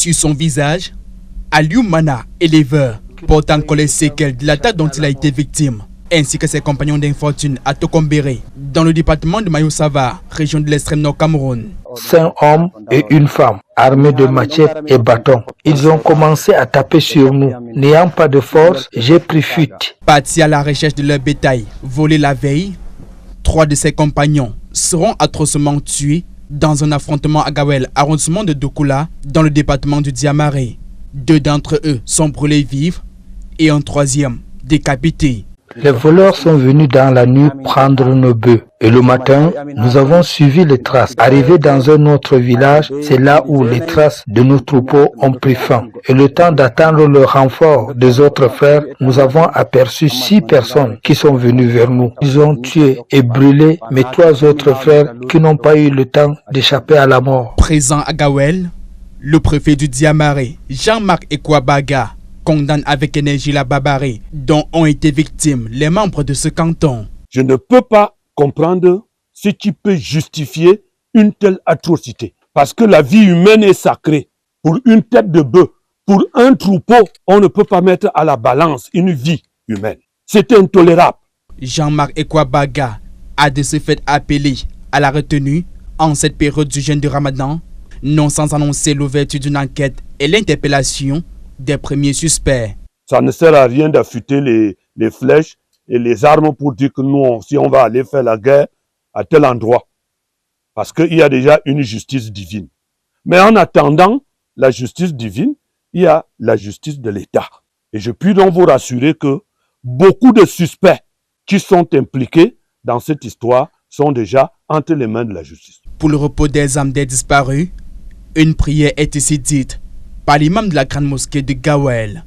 Sur son visage, Aliou Mana, éleveur, porte encore les séquelles de l'attaque dont il a été victime, ainsi que ses compagnons d'infortune à Tokombéré, dans le département de Mayo-Sava, région de l'extrême nord Cameroun. 5 hommes et une femme, armés de machettes et bâtons. Ils ont commencé à taper sur nous. N'ayant pas de force, j'ai pris fuite. Partis à la recherche de leur bétail, volé la veille, 3 de ses compagnons seront atrocement tués dans un affrontement à Gawel, arrondissement de Doukoula, dans le département du Diamaré. 2 d'entre eux sont brûlés vifs et un 3e décapité. Les voleurs sont venus dans la nuit prendre nos bœufs. Et le matin, nous avons suivi les traces. Arrivés dans un autre village, c'est là où les traces de nos troupeaux ont pris fin. Et le temps d'attendre le renfort des autres frères, nous avons aperçu 6 personnes qui sont venues vers nous. Ils ont tué et brûlé mes 3 autres frères qui n'ont pas eu le temps d'échapper à la mort. Présent à Gawel, le préfet du Diamaré, Jean-Marc Ekwabaga, condamne avec énergie la barbarie dont ont été victimes les membres de ce canton. Je ne peux pas comprendre ce qui peut justifier une telle atrocité. Parce que la vie humaine est sacrée. Pour une tête de bœuf, pour un troupeau, on ne peut pas mettre à la balance une vie humaine. C'est intolérable. Jean-Marc Ekwabaga a de ce fait appelé à la retenue en cette période du jeûne de Ramadan, non sans annoncer l'ouverture d'une enquête et l'interpellation des premiers suspects. Ça ne sert à rien d'affûter les flèches et les armes pour dire que nous, si on va aller faire la guerre à tel endroit. Parce qu'il y a déjà une justice divine. Mais en attendant la justice divine, il y a la justice de l'État. Et je puis donc vous rassurer que beaucoup de suspects qui sont impliqués dans cette histoire sont déjà entre les mains de la justice. Pour le repos des âmes des disparus, une prière est ici dite par l'imam de la grande mosquée de Gawel.